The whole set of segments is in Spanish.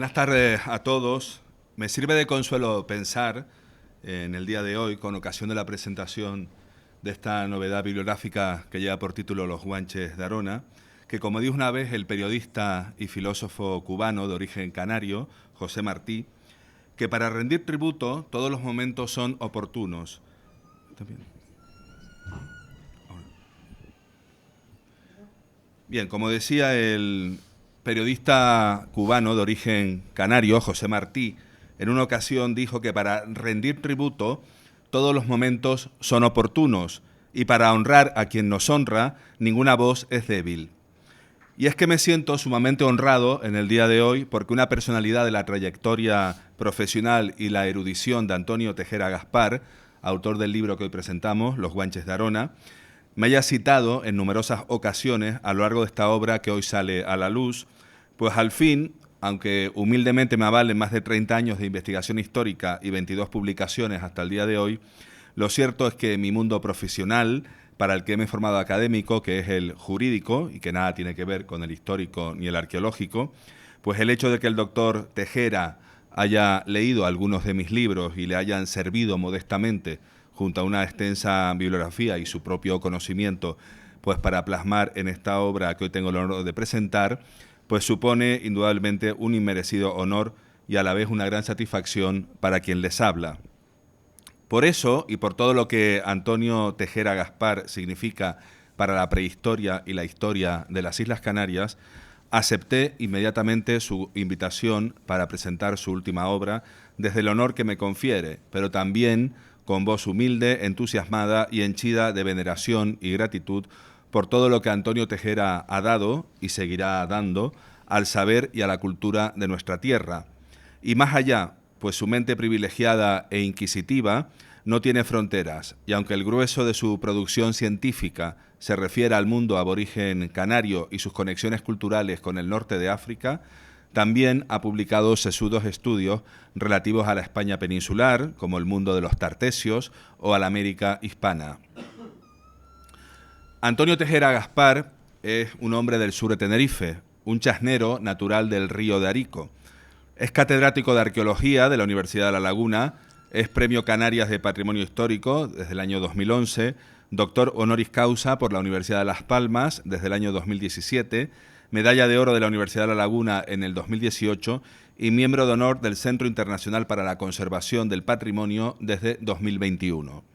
Buenas tardes a todos. Me sirve de consuelo pensar en el día de hoy, con ocasión de la presentación de esta novedad bibliográfica que lleva por título Los Guanches de Arona, que, como dijo una vez el periodista y filósofo cubano de origen canario, José Martí, que para rendir tributo todos los momentos son oportunos. Bien, como decía el periodista cubano de origen canario, José Martí, en una ocasión dijo que para rendir tributo todos los momentos son oportunos y para honrar a quien nos honra ninguna voz es débil. Y es que me siento sumamente honrado en el día de hoy porque una personalidad de la trayectoria profesional y la erudición de Antonio Tejera Gaspar, autor del libro que hoy presentamos, Los Guanches de Arona, me haya citado en numerosas ocasiones a lo largo de esta obra que hoy sale a la luz, pues al fin, aunque humildemente me avalen más de 30 años de investigación histórica y 22 publicaciones hasta el día de hoy, lo cierto es que mi mundo profesional, para el que me he formado académico, que es el jurídico, y que nada tiene que ver con el histórico ni el arqueológico, pues el hecho de que el doctor Tejera haya leído algunos de mis libros y le hayan servido modestamente junto a una extensa bibliografía y su propio conocimiento, pues para plasmar en esta obra que hoy tengo el honor de presentar, pues supone indudablemente un inmerecido honor y a la vez una gran satisfacción para quien les habla. Por eso, y por todo lo que Antonio Tejera Gaspar significa para la prehistoria y la historia de las Islas Canarias, acepté inmediatamente su invitación para presentar su última obra desde el honor que me confiere, pero también con voz humilde, entusiasmada y henchida de veneración y gratitud por todo lo que Antonio Tejera ha dado y seguirá dando al saber y a la cultura de nuestra tierra. Y más allá, pues su mente privilegiada e inquisitiva no tiene fronteras, y aunque el grueso de su producción científica se refiere al mundo aborigen canario y sus conexiones culturales con el norte de África, también ha publicado sesudos estudios relativos a la España peninsular, como el mundo de los tartesios, o a la América hispana. Antonio Tejera Gaspar es un hombre del sur de Tenerife, un chasnero natural del río de Arico. Es catedrático de Arqueología de la Universidad de La Laguna, es Premio Canarias de Patrimonio Histórico desde el año 2011, doctor honoris causa por la Universidad de Las Palmas desde el año 2017, Medalla de Oro de la Universidad de La Laguna en el 2018 y miembro de honor del Centro Internacional para la Conservación del Patrimonio desde 2021.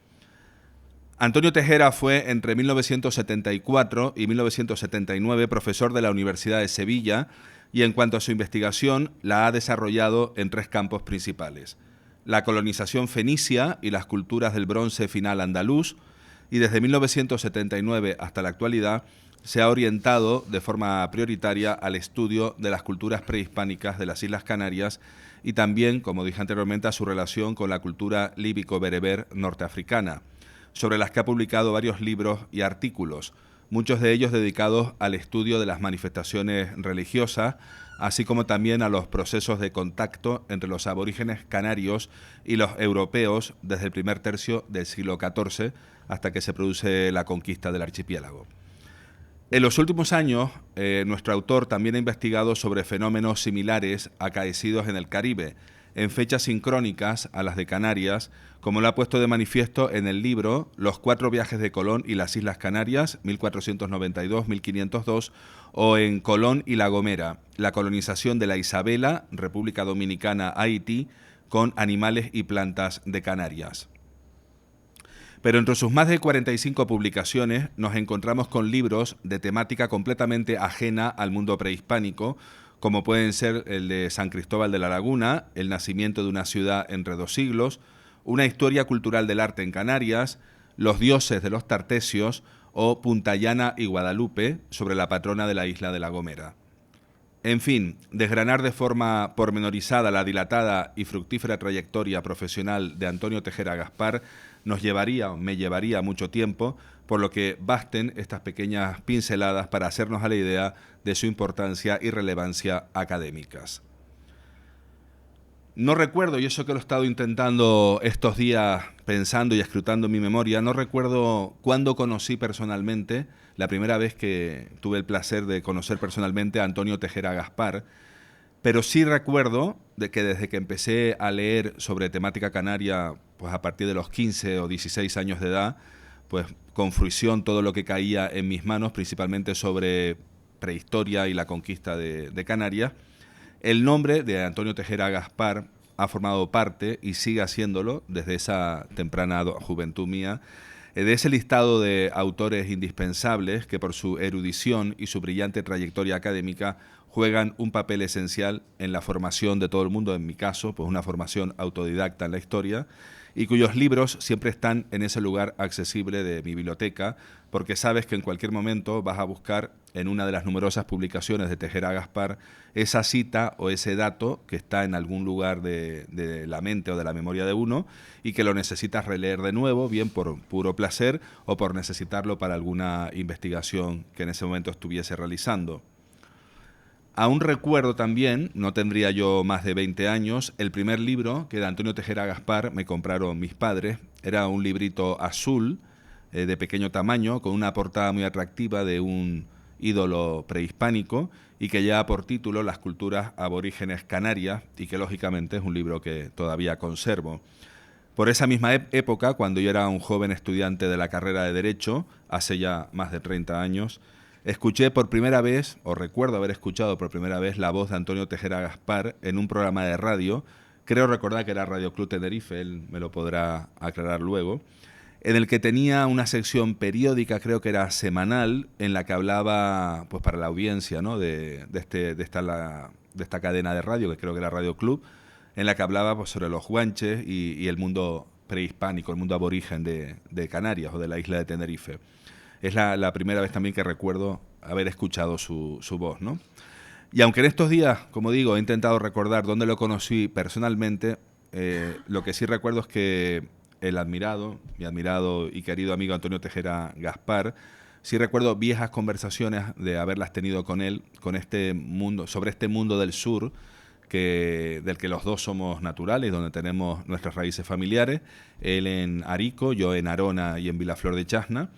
Antonio Tejera fue entre 1974 y 1979 profesor de la Universidad de Sevilla y en cuanto a su investigación la ha desarrollado en tres campos principales: la colonización fenicia y las culturas del bronce final andaluz, y desde 1979 hasta la actualidad se ha orientado de forma prioritaria al estudio de las culturas prehispánicas de las Islas Canarias y también, como dije anteriormente, a su relación con la cultura líbico-bereber norteafricana, sobre las que ha publicado varios libros y artículos, muchos de ellos dedicados al estudio de las manifestaciones religiosas, así como también a los procesos de contacto entre los aborígenes canarios y los europeos desde el primer tercio del siglo XIV hasta que se produce la conquista del archipiélago. En los últimos años, nuestro autor también ha investigado sobre fenómenos similares acaecidos en el Caribe, en fechas sincrónicas a las de Canarias, como lo ha puesto de manifiesto en el libro Los 4 viajes de Colón y las Islas Canarias, 1492-1502, o en Colón y La Gomera, la colonización de la Isabela, República Dominicana, Haití, con animales y plantas de Canarias. Pero entre sus más de 45 publicaciones nos encontramos con libros de temática completamente ajena al mundo prehispánico, como pueden ser el de San Cristóbal de la Laguna, El nacimiento de una ciudad entre dos siglos, Una historia cultural del arte en Canarias, Los dioses de los tartesios o Punta Llana y Guadalupe, sobre la patrona de la isla de La Gomera. En fin, desgranar de forma pormenorizada la dilatada y fructífera trayectoria profesional de Antonio Tejera Gaspar me llevaría mucho tiempo, por lo que basten estas pequeñas pinceladas para hacernos a la idea de su importancia y relevancia académicas. No recuerdo, y eso que lo he estado intentando estos días pensando y escrutando en mi memoria, no recuerdo cuándo conocí personalmente, la primera vez que tuve el placer de conocer personalmente a Antonio Tejera Gaspar, Pero sí recuerdo de que desde que empecé a leer sobre temática canaria, pues a partir de los 15 o 16 años de edad, pues con fruición todo lo que caía en mis manos, principalmente sobre prehistoria y la conquista de Canarias, el nombre de Antonio Tejera Gaspar ha formado parte, y sigue haciéndolo desde esa temprana juventud mía, de ese listado de autores indispensables que por su erudición y su brillante trayectoria académica juegan un papel esencial en la formación de todo el mundo, en mi caso, pues una formación autodidacta en la historia, y cuyos libros siempre están en ese lugar accesible de mi biblioteca, porque sabes que en cualquier momento vas a buscar en una de las numerosas publicaciones de Tejera Gaspar esa cita o ese dato que está en algún lugar de la mente o de la memoria de uno y que lo necesitas releer de nuevo, bien por puro placer o por necesitarlo para alguna investigación que en ese momento estuviese realizando. Aún recuerdo también, no tendría yo más de 20 años, el primer libro que de Antonio Tejera Gaspar me compraron mis padres. Era un librito azul, de pequeño tamaño, con una portada muy atractiva de un ídolo prehispánico y que lleva por título Las culturas aborígenes canarias, y que lógicamente es un libro que todavía conservo. Por esa misma época, cuando yo era un joven estudiante de la carrera de Derecho, hace ya más de 30 años, escuché por primera vez, o recuerdo haber escuchado por primera vez, la voz de Antonio Tejera Gaspar en un programa de radio. Creo recordar que era Radio Club Tenerife, él me lo podrá aclarar luego, en el que tenía una sección periódica, creo que era semanal, en la que hablaba, pues para la audiencia, ¿no?, de esta cadena de radio, que creo que era Radio Club, en la que hablaba, pues, sobre los guanches y el mundo prehispánico, el mundo aborigen de Canarias o de la isla de Tenerife. Es la primera vez también que recuerdo haber escuchado su voz, ¿no? Y aunque en estos días, como digo, he intentado recordar dónde lo conocí personalmente, lo que sí recuerdo es que mi admirado y querido amigo Antonio Tejera Gaspar, sí recuerdo viejas conversaciones de haberlas tenido con él, con este mundo, sobre este mundo del sur, del que los dos somos naturales, donde tenemos nuestras raíces familiares, él en Arico, yo en Arona y en Vilaflor de Chasna.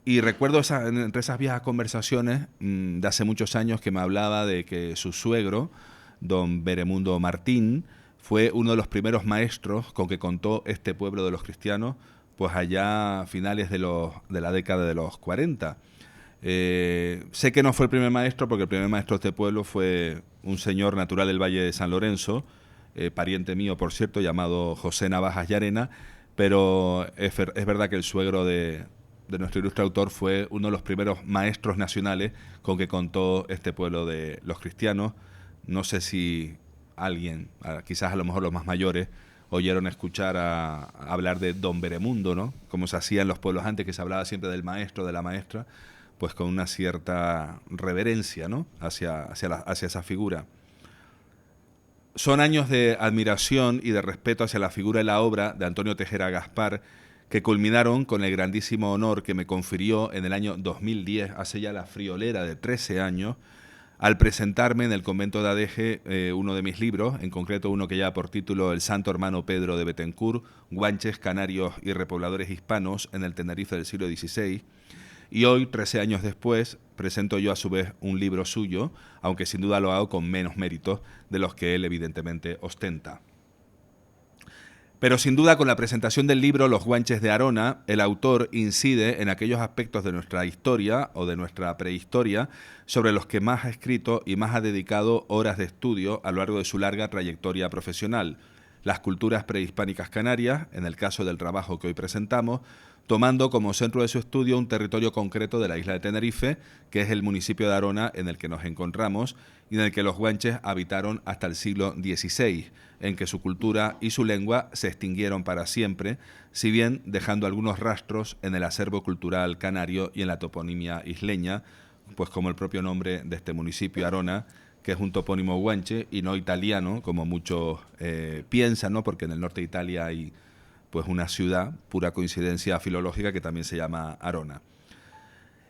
Y recuerdo entre esas viejas conversaciones de hace muchos años que me hablaba de que su suegro, don Beremundo Martín, fue uno de los primeros maestros con que contó este pueblo de los cristianos, pues allá a finales de la década de los 40. Sé que no fue el primer maestro, porque el primer maestro de este pueblo fue un señor natural del Valle de San Lorenzo, pariente mío, por cierto, llamado José Navajas Llarena, pero es verdad que el suegro de nuestro ilustre autor fue uno de los primeros maestros nacionales con que contó este pueblo de los cristianos. No sé si alguien, quizás a lo mejor los más mayores, oyeron escuchar hablar de don Beremundo, ¿no?, como se hacía en los pueblos antes, que se hablaba siempre del maestro, de la maestra, pues con una cierta reverencia, ¿no?, hacia esa figura. Son años de admiración y de respeto hacia la figura y la obra de Antonio Tejera Gaspar, que culminaron con el grandísimo honor que me confirió en el año 2010, hace ya la friolera de 13 años, al presentarme en el convento de Adeje uno de mis libros, en concreto uno que lleva por título El Santo Hermano Pedro de Betancourt, Guanches, Canarios y Repobladores Hispanos en el Tenerife del siglo XVI. Y hoy, 13 años después, presento yo a su vez un libro suyo, aunque sin duda lo hago con menos méritos de los que él evidentemente ostenta. Pero sin duda, con la presentación del libro Los Guanches de Arona, el autor incide en aquellos aspectos de nuestra historia o de nuestra prehistoria sobre los que más ha escrito y más ha dedicado horas de estudio a lo largo de su larga trayectoria profesional: las culturas prehispánicas canarias, en el caso del trabajo que hoy presentamos, tomando como centro de su estudio un territorio concreto de la isla de Tenerife, que es el municipio de Arona en el que nos encontramos y en el que los guanches habitaron hasta el siglo XVI, en que su cultura y su lengua se extinguieron para siempre, si bien dejando algunos rastros en el acervo cultural canario y en la toponimia isleña, pues como el propio nombre de este municipio, Arona, que es un topónimo guanche y no italiano, como muchos piensan, ¿no?, porque en el norte de Italia hay pues una ciudad, pura coincidencia filológica, que también se llama Arona.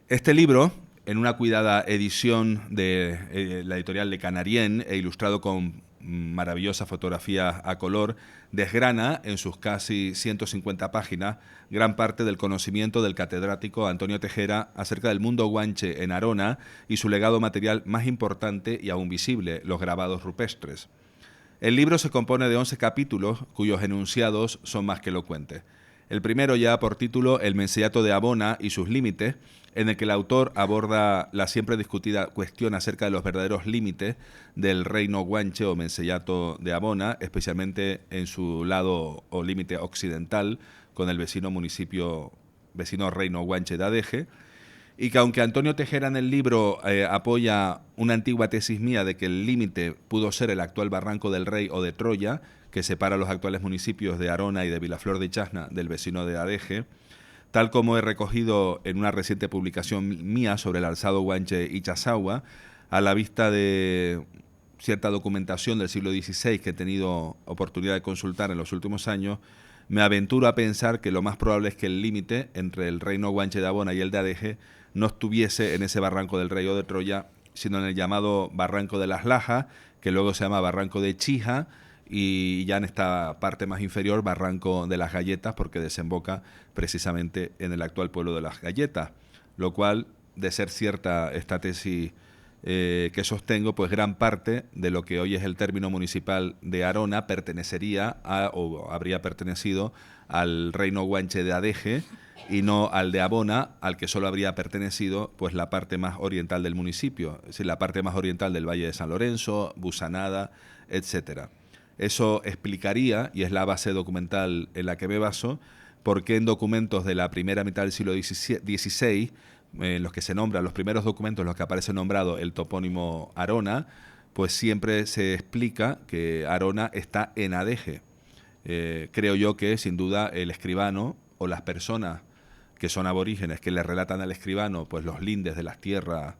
Este libro, en una cuidada edición de la editorial Le Canarien e ilustrado con maravillosas fotografías a color, desgrana en sus casi 150 páginas gran parte del conocimiento del catedrático Antonio Tejera acerca del mundo guanche en Arona y su legado material más importante y aún visible, los grabados rupestres. El libro se compone de 11 capítulos, cuyos enunciados son más que elocuentes. El primero lleva por título El Mensellato de Abona y sus límites, en el que el autor aborda la siempre discutida cuestión acerca de los verdaderos límites del reino guanche o Mensellato de Abona, especialmente en su lado o límite occidental con el vecino reino guanche de Adeje, y que aunque Antonio Tejera en el libro apoya una antigua tesis mía de que el límite pudo ser el actual Barranco del Rey o de Troya, que separa los actuales municipios de Arona y de Vilaflor de Chasna del vecino de Adeje, tal como he recogido en una reciente publicación mía sobre el alzado guanche Ichazagua, a la vista de cierta documentación del siglo XVI que he tenido oportunidad de consultar en los últimos años, me aventuro a pensar que lo más probable es que el límite entre el reino guanche de Abona y el de Adeje no estuviese en ese Barranco del Rey o de Troya, sino en el llamado Barranco de las Lajas, que luego se llama Barranco de Chija, y ya en esta parte más inferior, Barranco de las Galletas, porque desemboca precisamente en el actual pueblo de las Galletas, lo cual, de ser cierta esta tesis que sostengo, pues gran parte de lo que hoy es el término municipal de Arona pertenecería o habría pertenecido al reino guanche de Adeje y no al de Abona, al que solo habría pertenecido pues la parte más oriental del municipio, es decir, la parte más oriental del Valle de San Lorenzo, Busanada, etcétera. Eso explicaría, y es la base documental en la que me baso, por qué en documentos de la primera mitad del siglo XVI, en los que se nombran los primeros documentos en los que aparece nombrado el topónimo Arona, pues siempre se explica que Arona está en Adeje. Creo yo que, sin duda, el escribano o las personas que son aborígenes, que le relatan al escribano pues los lindes de las tierras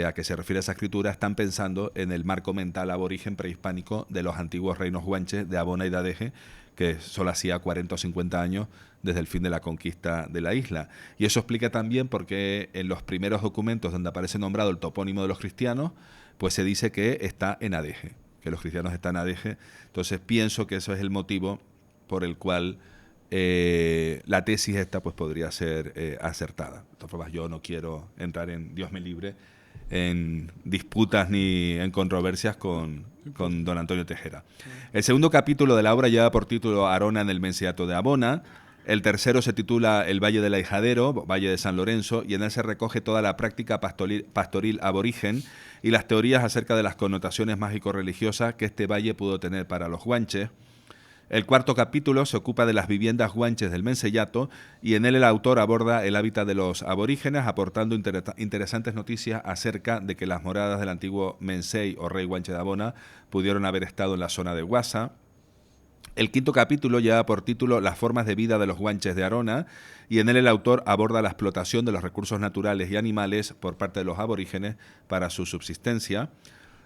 a que se refiere esa escritura, están pensando en el marco mental aborigen prehispánico de los antiguos reinos guanches de Abona y de Adeje, que solo hacía 40 o 50 años desde el fin de la conquista de la isla. Y eso explica también por qué en los primeros documentos donde aparece nombrado el topónimo de los cristianos, pues se dice que está en Adeje, que los cristianos están en Adeje. Entonces pienso que eso es el motivo por el cual la tesis esta pues podría ser acertada. De todas formas, yo no quiero entrar en, Dios me libre, en disputas ni en controversias con don Antonio Tejera. El segundo capítulo de la obra lleva por título Arona en el Mensellato de Abona. El tercero se titula El Valle del Ahijadero, Valle de San Lorenzo, y en él se recoge toda la práctica pastoril aborigen y las teorías acerca de las connotaciones mágico-religiosas que este valle pudo tener para los guanches. El cuarto capítulo se ocupa de las viviendas guanches del Mensellato y en él el autor aborda el hábitat de los aborígenes, aportando interesantes noticias acerca de que las moradas del antiguo Mensei o rey guanche de Abona pudieron haber estado en la zona de Guasa. El quinto capítulo lleva por título Las formas de vida de los guanches de Arona y en él el autor aborda la explotación de los recursos naturales y animales por parte de los aborígenes para su subsistencia.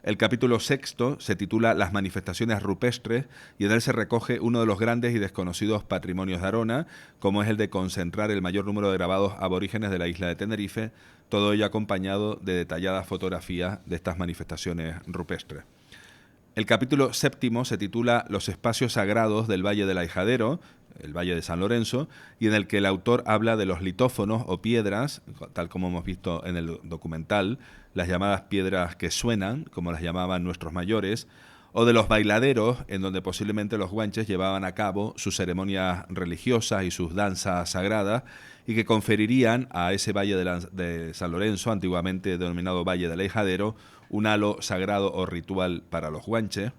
El capítulo sexto se titula Las manifestaciones rupestres y en él se recoge uno de los grandes y desconocidos patrimonios de Arona, como es el de concentrar el mayor número de grabados aborígenes de la isla de Tenerife, todo ello acompañado de detalladas fotografías de estas manifestaciones rupestres. El capítulo séptimo se titula Los espacios sagrados del Valle del Ahijadero, el Valle de San Lorenzo, y en el que el autor habla de los litófonos o piedras, tal como hemos visto en el documental, las llamadas piedras que suenan, como las llamaban nuestros mayores, o de los bailaderos, en donde posiblemente los guanches llevaban a cabo sus ceremonias religiosas y sus danzas sagradas, y que conferirían a ese Valle de San Lorenzo, antiguamente denominado Valle del Ahijadero, un halo sagrado o ritual para los guanches.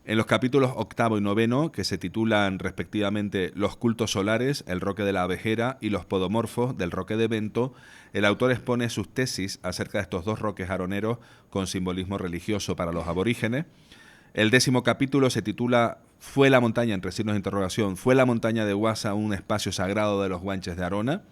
En los capítulos octavo y noveno, que se titulan respectivamente Los cultos solares, el roque de la abejera y los podomorfos del roque de Vento, el autor expone sus tesis acerca de estos dos roques aroneros con simbolismo religioso para los aborígenes. El 10º capítulo se titula ¿Fue la montaña, entre signos de interrogación, fue la montaña de Guasa un espacio sagrado de los guanches de Arona?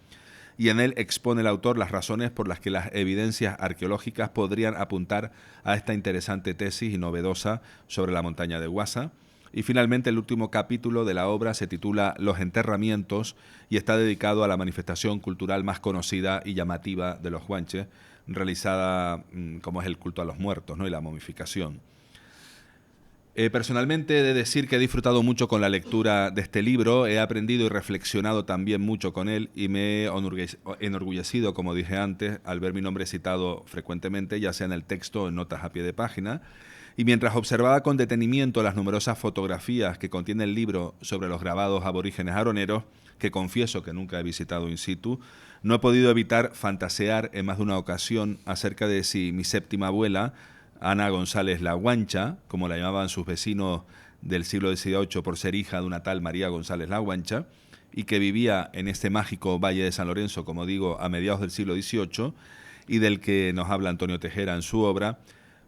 Y en él expone el autor las razones por las que las evidencias arqueológicas podrían apuntar a esta interesante tesis y novedosa sobre la montaña de Guasa. Y finalmente el último capítulo de la obra se titula Los enterramientos y está dedicado a la manifestación cultural más conocida y llamativa de los guanches, realizada como es el culto a los muertos, ¿no? Y la momificación. Personalmente he de decir que he disfrutado mucho con la lectura de este libro, he aprendido y reflexionado también mucho con él y me he enorgullecido, como dije antes, al ver mi nombre citado frecuentemente, ya sea en el texto o en notas a pie de página. Y mientras observaba con detenimiento las numerosas fotografías que contiene el libro sobre los grabados aborígenes aroneros, que confieso que nunca he visitado in situ, no he podido evitar fantasear en más de una ocasión acerca de si mi séptima abuela, Ana González La Guancha, como la llamaban sus vecinos del siglo XVIII por ser hija de una tal María González La Guancha, y que vivía en este mágico Valle de San Lorenzo, como digo, a mediados del siglo XVIII, y del que nos habla Antonio Tejera en su obra,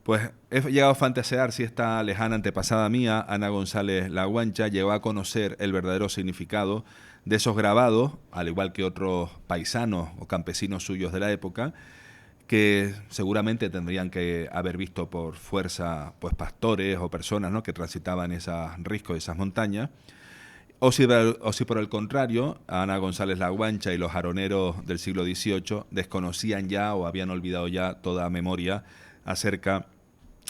pues he llegado a fantasear si esta lejana antepasada mía, Ana González La Guancha, llegó a conocer el verdadero significado de esos grabados, al igual que otros paisanos o campesinos suyos de la época, que seguramente tendrían que haber visto por fuerza pues pastores o personas, ¿no?, que transitaban esos riscos, esas montañas, o si por el contrario, Ana González La Guancha y los aroneros del siglo XVIII desconocían ya o habían olvidado ya toda memoria acerca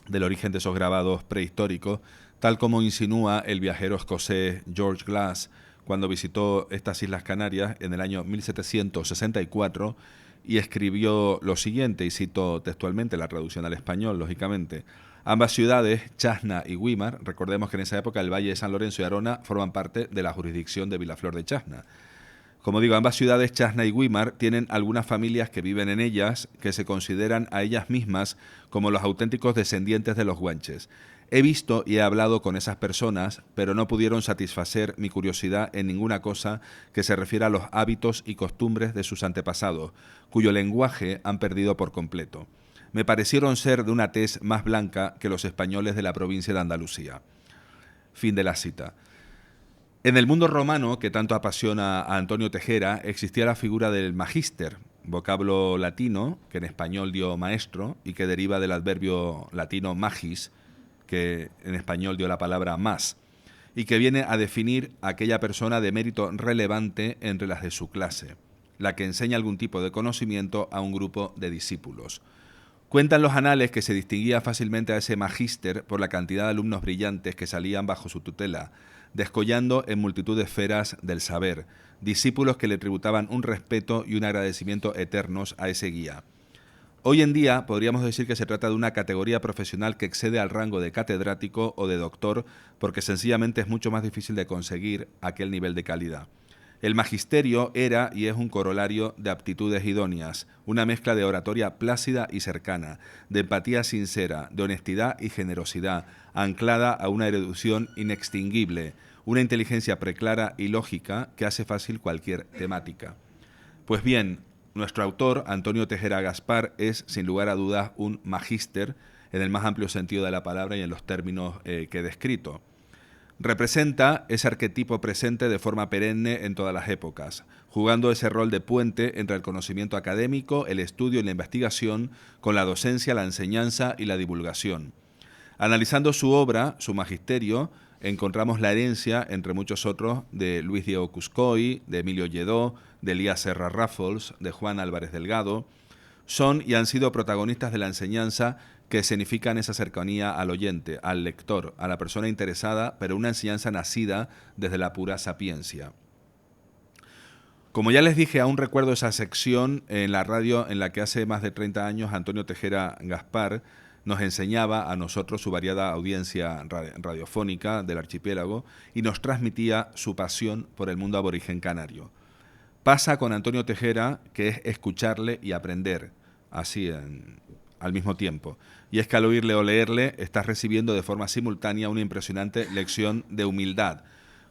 del origen de esos grabados prehistóricos, tal como insinúa el viajero escocés George Glass cuando visitó estas Islas Canarias en el año 1764 y escribió lo siguiente, y cito textualmente la traducción al español, lógicamente: ambas ciudades, Chasna y Güímar, recordemos que en esa época el Valle de San Lorenzo y Arona forman parte de la jurisdicción de Vilaflor de Chasna. Como digo, ambas ciudades, Chasna y Güímar, tienen algunas familias que viven en ellas, que se consideran a ellas mismas como los auténticos descendientes de los guanches. He visto y he hablado con esas personas, pero no pudieron satisfacer mi curiosidad en ninguna cosa que se refiera a los hábitos y costumbres de sus antepasados, cuyo lenguaje han perdido por completo. Me parecieron ser de una tez más blanca que los españoles de la provincia de Andalucía. Fin de la cita. En el mundo romano, que tanto apasiona a Antonio Tejera, existía la figura del magíster, vocablo latino, que en español dio maestro, y que deriva del adverbio latino magis, que en español dio la palabra más, y que viene a definir a aquella persona de mérito relevante entre las de su clase, la que enseña algún tipo de conocimiento a un grupo de discípulos. Cuentan los anales que se distinguía fácilmente a ese magíster por la cantidad de alumnos brillantes que salían bajo su tutela, descollando en multitud de esferas del saber, discípulos que le tributaban un respeto y un agradecimiento eternos a ese guía. Hoy en día podríamos decir que se trata de una categoría profesional que excede al rango de catedrático o de doctor, porque sencillamente es mucho más difícil de conseguir aquel nivel de calidad. El magisterio era y es un corolario de aptitudes idóneas, una mezcla de oratoria plácida y cercana, de empatía sincera, de honestidad y generosidad, anclada a una erudición inextinguible, una inteligencia preclara y lógica que hace fácil cualquier temática. Pues bien, nuestro autor, Antonio Tejera Gaspar, es, sin lugar a dudas, un magíster en el más amplio sentido de la palabra y en los términos que he descrito. Representa ese arquetipo presente de forma perenne en todas las épocas, jugando ese rol de puente entre el conocimiento académico, el estudio y la investigación, con la docencia, la enseñanza y la divulgación. Analizando su obra, su magisterio, encontramos la herencia, entre muchos otros, de Luis Diego Cuscoy, de Emilio Lledó, de Elías Serra Raffles, de Juan Álvarez Delgado. Son y han sido protagonistas de la enseñanza que significan esa cercanía al oyente, al lector, a la persona interesada, pero una enseñanza nacida desde la pura sapiencia. Como ya les dije, aún recuerdo esa sección en la radio en la que hace más de 30 años Antonio Tejera Gaspar nos enseñaba a nosotros su variada audiencia radiofónica del archipiélago y nos transmitía su pasión por el mundo aborigen canario. Pasa con Antonio Tejera, que es escucharle y aprender, así al mismo tiempo. Y es que al oírle o leerle estás recibiendo de forma simultánea una impresionante lección de humildad.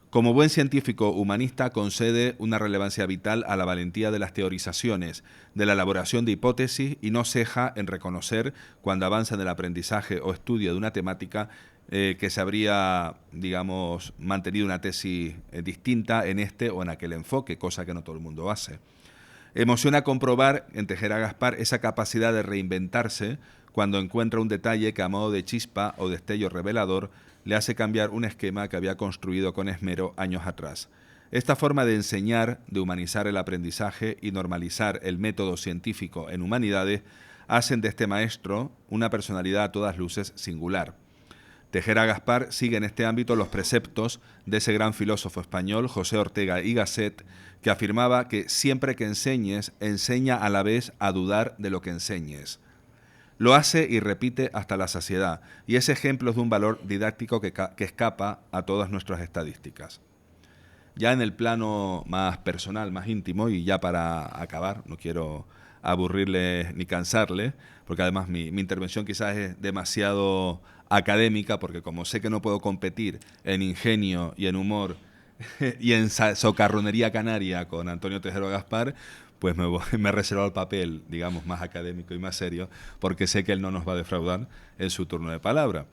Como buen científico humanista concede una relevancia vital a la valentía de las teorizaciones, de la elaboración de hipótesis y no ceja en reconocer cuando avanza en el aprendizaje o estudio de una temática que se habría, digamos, mantenido una tesis distinta en este o en aquel enfoque, cosa que no todo el mundo hace. Emociona comprobar en Tejera Gaspar esa capacidad de reinventarse cuando encuentra un detalle que a modo de chispa o destello revelador le hace cambiar un esquema que había construido con esmero años atrás. Esta forma de enseñar, de humanizar el aprendizaje y normalizar el método científico en humanidades hacen de este maestro una personalidad a todas luces singular. Tejera Gaspar sigue en este ámbito los preceptos de ese gran filósofo español, José Ortega y Gasset, que afirmaba que siempre que enseñes, enseña a la vez a dudar de lo que enseñes. Lo hace y repite hasta la saciedad, y es ejemplo de un valor didáctico que escapa a todas nuestras estadísticas. Ya en el plano más personal, más íntimo, y ya para acabar, no quiero aburrirle ni cansarle, porque además mi intervención quizás es demasiado académica, porque como sé que no puedo competir en ingenio y en humor y en socarronería canaria con Antonio Tejera Gaspar, pues me reservo el papel, digamos, más académico y más serio, porque sé que él no nos va a defraudar en su turno de palabra.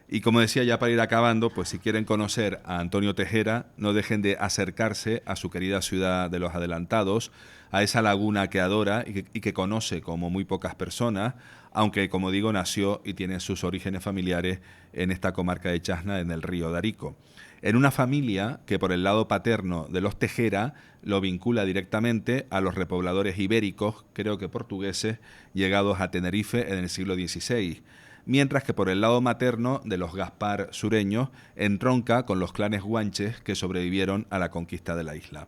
Y como decía, ya para ir acabando, pues si quieren conocer a Antonio Tejera, no dejen de acercarse a su querida ciudad de los adelantados, a esa laguna que adora y que conoce como muy pocas personas, aunque, como digo, nació y tiene sus orígenes familiares en esta comarca de Chasna, en el río Darico. En una familia que por el lado paterno de los Tejera lo vincula directamente a los repobladores ibéricos, creo que portugueses, llegados a Tenerife en el siglo XVI, mientras que por el lado materno de los Gaspar sureños entronca con los clanes guanches que sobrevivieron a la conquista de la isla.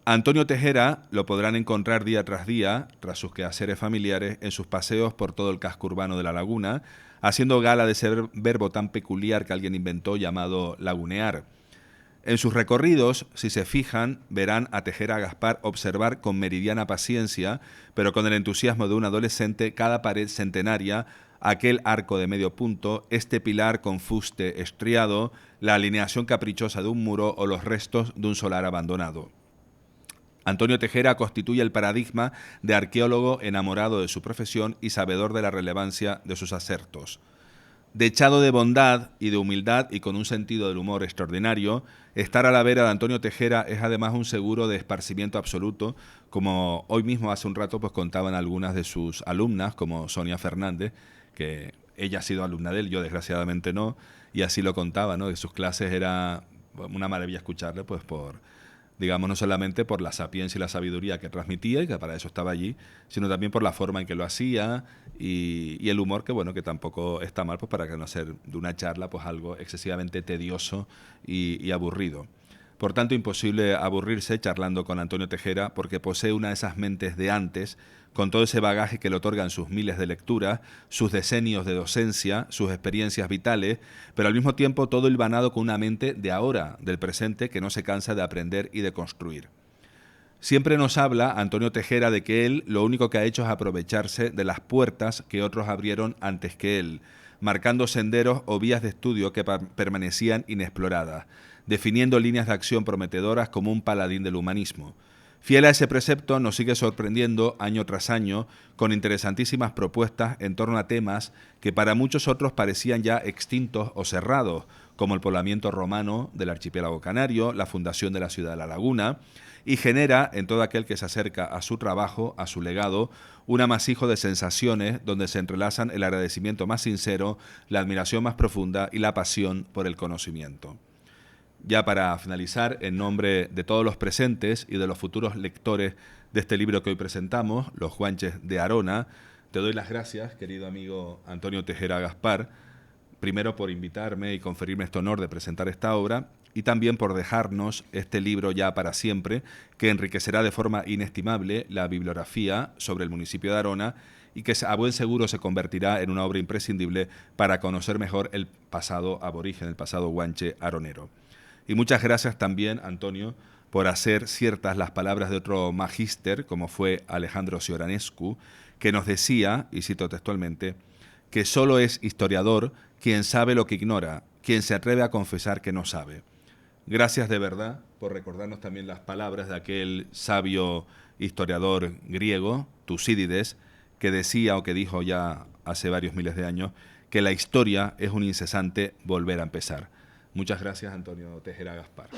A Antonio Tejera lo podrán encontrar día tras día, tras sus quehaceres familiares, en sus paseos por todo el casco urbano de La Laguna, haciendo gala de ese verbo tan peculiar que alguien inventó llamado lagunear. En sus recorridos, si se fijan, verán a Tejera Gaspar observar con meridiana paciencia, pero con el entusiasmo de un adolescente, cada pared centenaria, aquel arco de medio punto, este pilar con fuste estriado, la alineación caprichosa de un muro o los restos de un solar abandonado. Antonio Tejera constituye el paradigma de arqueólogo enamorado de su profesión y sabedor de la relevancia de sus acertos. Dechado de bondad y de humildad y con un sentido del humor extraordinario, estar a la vera de Antonio Tejera es además un seguro de esparcimiento absoluto, como hoy mismo hace un rato pues contaban algunas de sus alumnas, como Sonia Fernández, que ella ha sido alumna de él, yo desgraciadamente no, y así lo contaba, ¿no? Que sus clases era una maravilla escucharle, pues digamos, no solamente por la sapiencia y la sabiduría que transmitía, y que para eso estaba allí, sino también por la forma en que lo hacía y el humor, que bueno, que tampoco está mal, pues para que no hacer de una charla pues algo excesivamente tedioso y aburrido. Por tanto, imposible aburrirse charlando con Antonio Tejera, porque posee una de esas mentes de antes, con todo ese bagaje que le otorgan sus miles de lecturas, sus decenios de docencia, sus experiencias vitales, pero al mismo tiempo todo hilvanado con una mente de ahora, del presente, que no se cansa de aprender y de construir. Siempre nos habla Antonio Tejera de que él lo único que ha hecho es aprovecharse de las puertas que otros abrieron antes que él, marcando senderos o vías de estudio que permanecían inexploradas, definiendo líneas de acción prometedoras como un paladín del humanismo. Fiel a ese precepto, nos sigue sorprendiendo año tras año con interesantísimas propuestas en torno a temas que para muchos otros parecían ya extintos o cerrados, como el poblamiento romano del archipiélago canario, la fundación de la ciudad de La Laguna, y genera en todo aquel que se acerca a su trabajo, a su legado, un amasijo de sensaciones donde se entrelazan el agradecimiento más sincero, la admiración más profunda y la pasión por el conocimiento. Ya para finalizar, en nombre de todos los presentes y de los futuros lectores de este libro que hoy presentamos, Los Guanches de Arona, te doy las gracias, querido amigo Antonio Tejera Gaspar, primero por invitarme y conferirme este honor de presentar esta obra, y también por dejarnos este libro ya para siempre, que enriquecerá de forma inestimable la bibliografía sobre el municipio de Arona y que a buen seguro se convertirá en una obra imprescindible para conocer mejor el pasado aborigen, el pasado guanche aronero. Y muchas gracias también, Antonio, por hacer ciertas las palabras de otro magíster, como fue Alejandro Sioranescu, que nos decía, y cito textualmente, que solo es historiador quien sabe lo que ignora, quien se atreve a confesar que no sabe. Gracias de verdad por recordarnos también las palabras de aquel sabio historiador griego, Tucídides, que decía o que dijo ya hace varios miles de años que la historia es un incesante volver a empezar. Muchas gracias, Antonio Tejera Gaspar.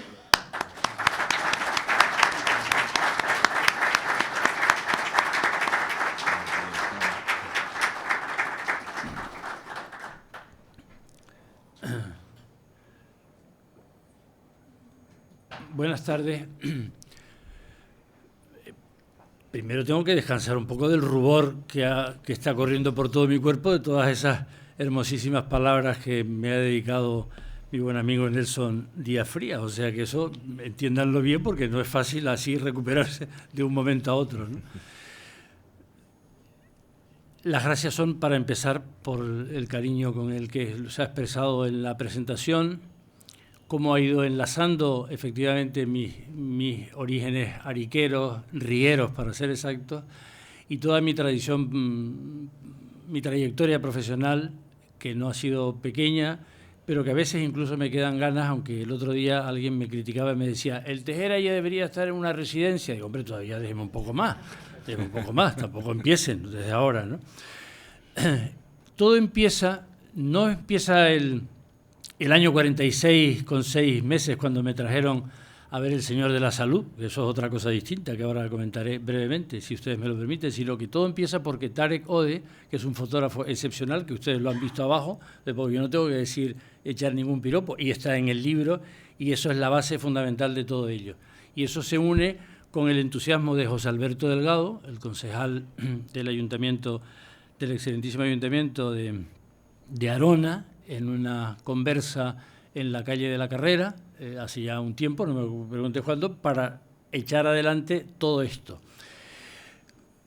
Buenas tardes. Primero tengo que descansar un poco del rubor que está corriendo por todo mi cuerpo, de todas esas hermosísimas palabras que me ha dedicado mi buen amigo Nelson Díaz Frías. O sea que eso, entiéndanlo bien, porque no es fácil así recuperarse de un momento a otro, ¿no? Las gracias son, para empezar, por el cariño con el que se ha expresado en la presentación, cómo ha ido enlazando efectivamente mis orígenes ariqueros, rieros para ser exactos, y toda mi tradición, mi trayectoria profesional, que no ha sido pequeña, pero que a veces incluso me quedan ganas, aunque el otro día alguien me criticaba y me decía, el Tejera ya debería estar en una residencia. Digo, hombre, todavía déjeme un poco más, tampoco empiecen desde ahora, ¿no? Todo empieza, no empieza el año 46 con 6 meses, cuando me trajeron a ver El Señor de la Salud, que eso es otra cosa distinta que ahora comentaré brevemente, si ustedes me lo permiten, sino que todo empieza porque Tarek Ode, que es un fotógrafo excepcional, que ustedes lo han visto abajo, porque yo no tengo que echar ningún piropo, y está en el libro, y eso es la base fundamental de todo ello. Y eso se une con el entusiasmo de José Alberto Delgado, el concejal del ayuntamiento, del excelentísimo ayuntamiento de Arona, en una conversa en la calle de la Carrera, hace ya un tiempo, no me pregunté cuándo, para echar adelante todo esto.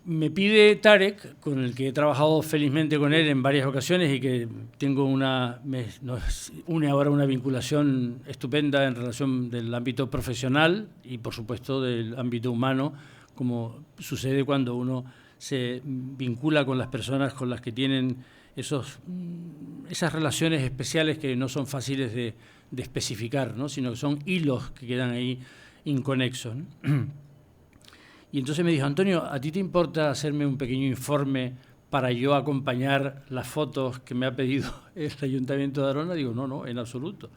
Me pide Tarek, con el que he trabajado felizmente con él en varias ocasiones y que tengo nos une ahora una vinculación estupenda en relación del ámbito profesional y, por supuesto, del ámbito humano, como sucede cuando uno se vincula con las personas con las que tienen esas relaciones especiales que no son fáciles de especificar, ¿no? Sino que son hilos que quedan ahí inconexos, ¿no? Y entonces me dijo, Antonio, ¿a ti te importa hacerme un pequeño informe para yo acompañar las fotos que me ha pedido el Ayuntamiento de Arona? Digo, no, en absoluto.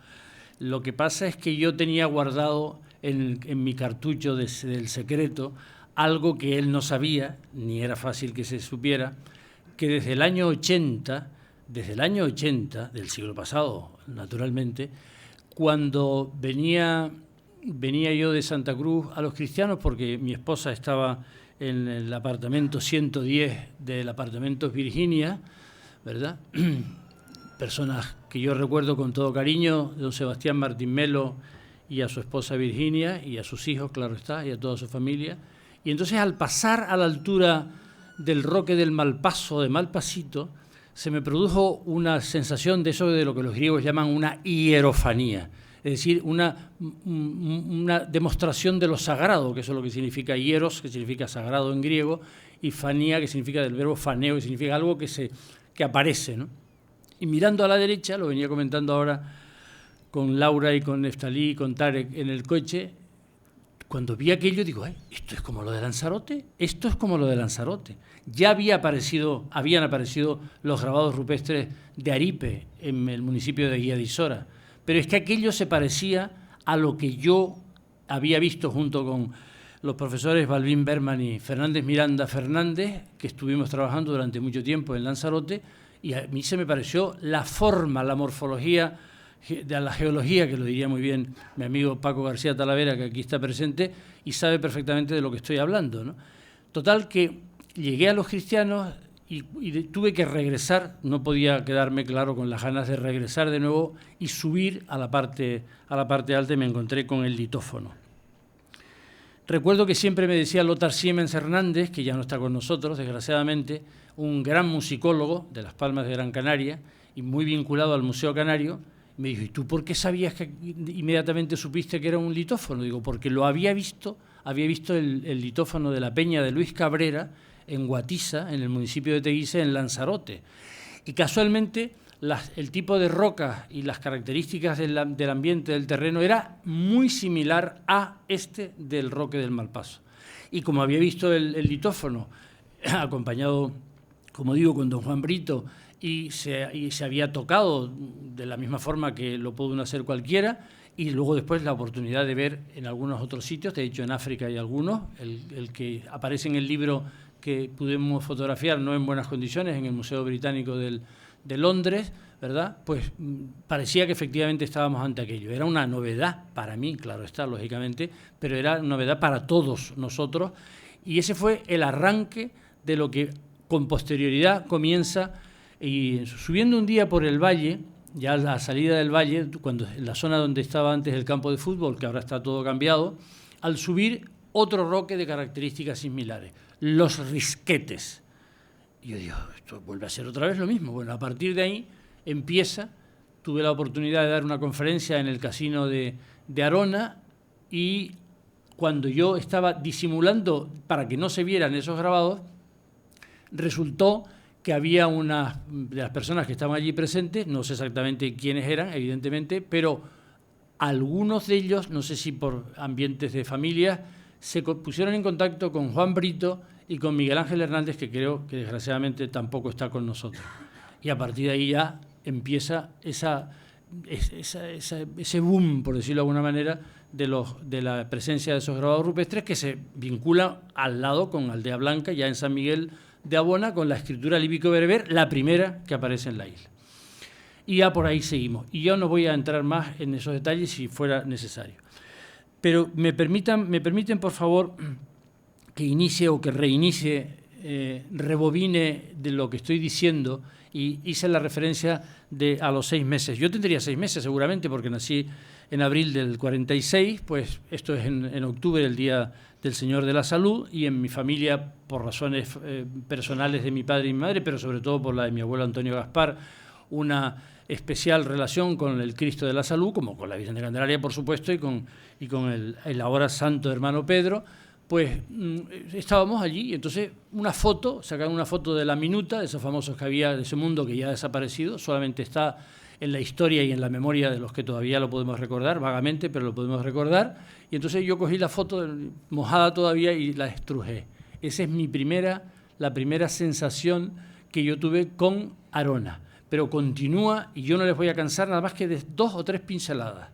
Lo que pasa es que yo tenía guardado en mi cartucho del secreto algo que él no sabía, ni era fácil que se supiera, que desde el año 80 del siglo pasado, naturalmente, cuando venía yo de Santa Cruz a Los Cristianos, porque mi esposa estaba en el apartamento 110 del apartamento Virginia, ¿verdad? Personas que yo recuerdo con todo cariño, don Sebastián Martín Melo y a su esposa Virginia, y a sus hijos, claro está, y a toda su familia. Y entonces, al pasar a la altura del Roque del Malpaso, de Malpasito, se me produjo una sensación de eso, de lo que los griegos llaman una hierofanía, es decir, una demostración de lo sagrado, que eso es lo que significa hieros, que significa sagrado en griego, y fanía, que significa del verbo faneo, que significa algo que aparece, ¿no? Y mirando a la derecha, lo venía comentando ahora con Laura y con Neftalí y con Tarek en el coche, cuando vi aquello digo, ¿esto es como lo de Lanzarote? Esto es como lo de Lanzarote. Ya habían aparecido los grabados rupestres de Aripe en el municipio de Guía de Isora, pero es que aquello se parecía a lo que yo había visto junto con los profesores Balbín Berman y Fernández Miranda Fernández, que estuvimos trabajando durante mucho tiempo en Lanzarote, y a mí se me pareció la forma, la morfología de la geología, que lo diría muy bien mi amigo Paco García Talavera, que aquí está presente y sabe perfectamente de lo que estoy hablando, ¿no? Total, que llegué a Los Cristianos y tuve que regresar, no podía quedarme claro con las ganas de regresar de nuevo y subir a la parte alta, y me encontré con el litófono. Recuerdo que siempre me decía Lothar Siemens Hernández, que ya no está con nosotros, desgraciadamente, un gran musicólogo de Las Palmas de Gran Canaria y muy vinculado al Museo Canario. Me dijo, ¿y tú por qué sabías que inmediatamente supiste que era un litófono? Digo, porque lo había visto el litófono de la Peña de Luis Cabrera en Guatiza, en el municipio de Teguise, en Lanzarote. Y casualmente el tipo de rocas y las características del ambiente del terreno era muy similar a este del Roque del Malpaso. Y como había visto el litófono, acompañado, como digo, con don Juan Brito, y se había tocado de la misma forma que lo puede uno hacer cualquiera, y luego después la oportunidad de ver en algunos otros sitios, de hecho en África hay algunos, el que aparece en el libro que pudimos fotografiar, no en buenas condiciones, en el Museo Británico de Londres, ¿verdad? Pues parecía que efectivamente estábamos ante aquello. Era una novedad para mí, claro está, lógicamente, pero era una novedad para todos nosotros, y ese fue el arranque de lo que con posterioridad comienza Y subiendo un día por el valle, ya a la salida del valle, cuando en la zona donde estaba antes el campo de fútbol, que ahora está todo cambiado, al subir otro roque de características similares, los risquetes. Y yo digo, esto vuelve a ser otra vez lo mismo. Bueno, a partir de ahí tuve la oportunidad de dar una conferencia en el casino de Arona, y cuando yo estaba disimulando para que no se vieran esos grabados, resultó que había una de las personas que estaban allí presentes, no sé exactamente quiénes eran, evidentemente, pero algunos de ellos, no sé si por ambientes de familia, se pusieron en contacto con Juan Brito y con Miguel Ángel Hernández, que creo que desgraciadamente tampoco está con nosotros. Y a partir de ahí ya empieza ese boom, por decirlo de alguna manera, de la presencia de esos grabados rupestres, que se vincula al lado con Aldea Blanca, ya en San Miguel de Abona, con la escritura líbico-bereber, la primera que aparece en la isla. Y ya por ahí seguimos. Y yo no voy a entrar más en esos detalles si fuera necesario. Pero me permiten, por favor, que inicie o que reinicie, rebobine de lo que estoy diciendo, y hice la referencia a los 6 meses. Yo tendría 6 meses seguramente, porque nací en abril del 46, pues esto es en octubre, el Día del Señor de la Salud, y en mi familia, por razones personales de mi padre y mi madre, pero sobre todo por la de mi abuelo Antonio Gaspar, una especial relación con el Cristo de la Salud, como con la Virgen de Candelaria, por supuesto, y con el ahora santo hermano Pedro. Pues estábamos allí, y entonces sacaron una foto de la minuta, de esos famosos que había, de ese mundo que ya ha desaparecido, solamente está en la historia y en la memoria de los que todavía lo podemos recordar, vagamente, pero lo podemos recordar. Y entonces yo cogí la foto mojada todavía y la estrujé. Esa es la primera sensación que yo tuve con Arona. Pero continúa, y yo no les voy a cansar nada más que de 2 o 3 pinceladas.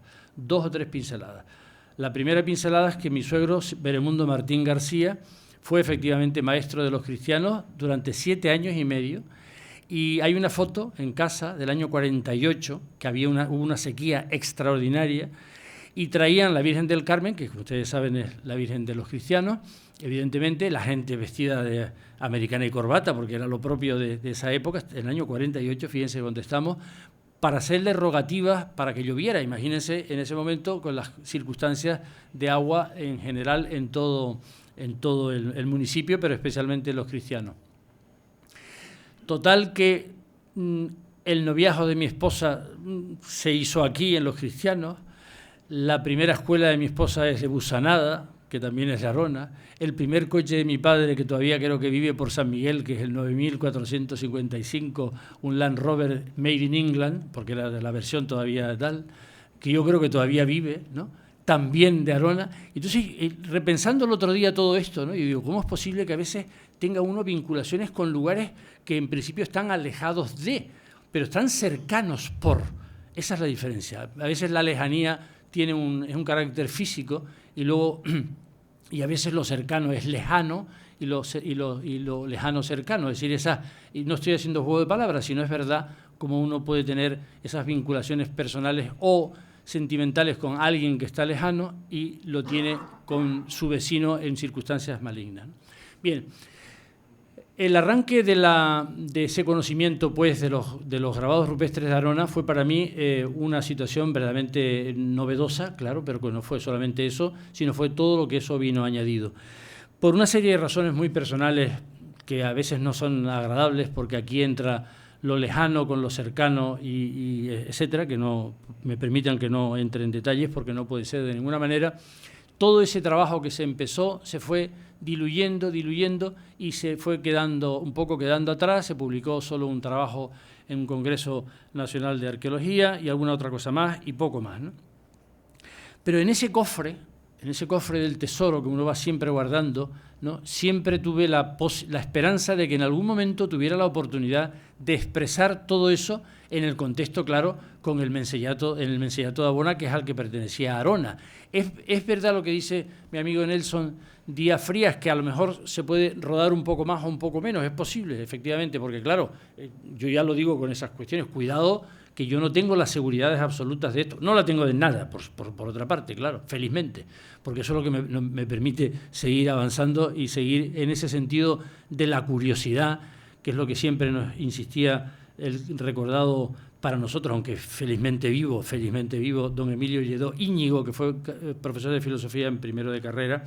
La primera pincelada es que mi suegro, Beremundo Martín García, fue efectivamente maestro de los cristianos durante 7 años y medio, y hay una foto en casa del año 48, que hubo una sequía extraordinaria, y traían la Virgen del Carmen, que como ustedes saben es la Virgen de los cristianos, evidentemente la gente vestida de americana y corbata, porque era lo propio de esa época, en el año 48, fíjense dónde estamos, para hacerle rogativas para que lloviera. Imagínense en ese momento con las circunstancias de agua en general en todo el municipio, pero especialmente los cristianos. Total que el noviazgo de mi esposa se hizo aquí en los cristianos. La primera escuela de mi esposa es de Busanada, que también es de Arona. El primer coche de mi padre, que todavía creo que vive por San Miguel, que es el 9455, un Land Rover Made in England, porque era de la versión todavía tal, que yo creo que todavía vive, ¿no? También de Arona. Entonces, repensando el otro día todo esto, ¿no? Y digo, ¿cómo es posible que a veces tenga uno vinculaciones con lugares que en principio están alejados pero están cercanos por? Esa es la diferencia. A veces la lejanía es un carácter físico, y a veces lo cercano es lejano y lo lejano cercano. Es decir, y no estoy haciendo juego de palabras, sino es verdad como uno puede tener esas vinculaciones personales o sentimentales con alguien que está lejano y lo tiene con su vecino en circunstancias malignas. Bien, el arranque de ese conocimiento, pues, de los grabados rupestres de Arona fue para mí una situación verdaderamente novedosa, claro, pero que no fue solamente eso, sino fue todo lo que eso vino añadido. Por una serie de razones muy personales que a veces no son agradables, porque aquí entra lo lejano con lo cercano y etcétera, que no me permitan que no entre en detalles porque no puede ser de ninguna manera. Todo ese trabajo que se empezó se fue diluyendo y se fue quedando atrás. Se publicó solo un trabajo en un Congreso Nacional de Arqueología y alguna otra cosa más y poco más, ¿no? Pero en ese cofre del tesoro que uno va siempre guardando, ¿no? Siempre tuve la esperanza de que en algún momento tuviera la oportunidad de expresar todo eso en el contexto, claro, en el mensellato de Abona, que es al que pertenecía a Arona. Es verdad lo que dice mi amigo Nelson Díaz Frías, que a lo mejor se puede rodar un poco más o un poco menos, es posible, efectivamente, porque claro, yo ya lo digo con esas cuestiones, cuidado, que yo no tengo las seguridades absolutas de esto, no la tengo de nada, por otra parte, claro, felizmente, porque eso es lo que me permite seguir avanzando y seguir en ese sentido de la curiosidad, que es lo que siempre nos insistía el recordado para nosotros, aunque felizmente vivo, don Emilio Lledó Íñigo, que fue profesor de filosofía en primero de carrera,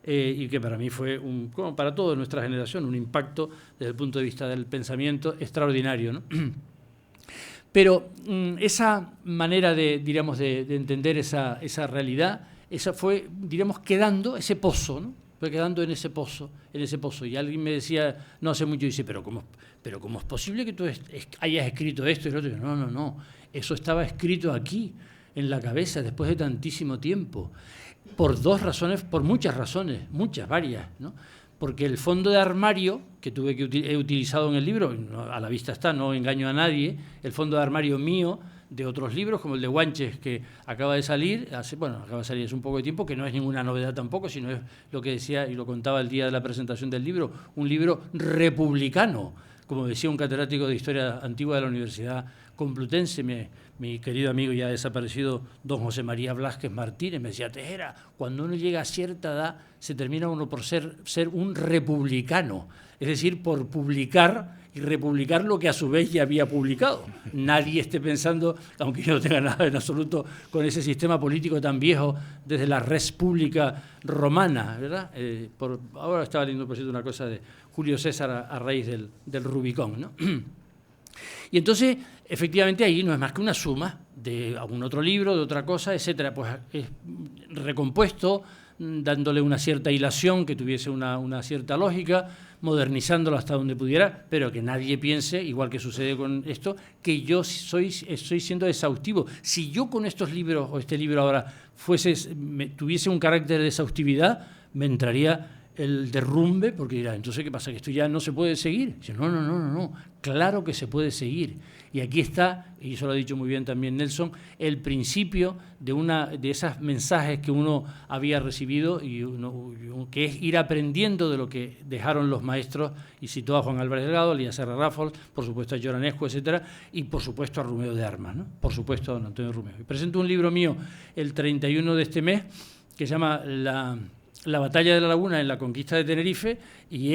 y que para mí fue, como para toda nuestra generación, un impacto desde el punto de vista del pensamiento extraordinario, ¿no? Pero esa manera de entender esa realidad, esa fue, quedando ese pozo, ¿no? Fue quedando en ese pozo. Y alguien me decía, no hace mucho, dice, pero ¿cómo es posible que tú hayas escrito esto y lo otro? No, eso estaba escrito aquí, en la cabeza, después de tantísimo tiempo. Por muchas razones, varias, ¿no? Porque el fondo de armario que he utilizado en el libro, a la vista está, no engaño a nadie, el fondo de armario mío, de otros libros, como el de Guanches, que acaba de salir, hace un poco de tiempo, que no es ninguna novedad tampoco, sino es lo que decía y lo contaba el día de la presentación del libro, un libro republicano, como decía un catedrático de Historia Antigua de la Universidad Complutense, mi querido amigo ya desaparecido, don José María Blázquez Martínez, me decía, Tejera, cuando uno llega a cierta edad, se termina uno por ser un republicano, es decir, por publicar y republicar lo que a su vez ya había publicado. Nadie esté pensando, aunque yo no tenga nada en absoluto con ese sistema político tan viejo desde la res pública romana, ¿verdad? Ahora estaba leyendo, por cierto, una cosa de Julio César a raíz del Rubicón, ¿no? Y entonces, efectivamente, ahí no es más que una suma de algún otro libro, de otra cosa, etcétera. Pues es recompuesto, dándole una cierta hilación, que tuviese una cierta lógica, modernizándolo hasta donde pudiera, pero que nadie piense, igual que sucede con esto, que yo estoy siendo exhaustivo. Si yo con estos libros, o este libro ahora, tuviese un carácter de exhaustividad, me entraría el derrumbe, porque dirá, entonces, ¿qué pasa? ¿Que esto ya no se puede seguir? Dice, no, claro que se puede seguir. Y aquí está, y eso lo ha dicho muy bien también Nelson, el principio de esos mensajes que uno había recibido, que es ir aprendiendo de lo que dejaron los maestros, y citó a Juan Álvarez Delgado, a Elías Serra Ráfols, por supuesto a Joranescu, etcétera, y por supuesto a Romeo de Armas, ¿no? Por supuesto a don Antonio Romeo. Y presento un libro mío el 31 de este mes, que se llama La batalla de la Laguna en la conquista de Tenerife, y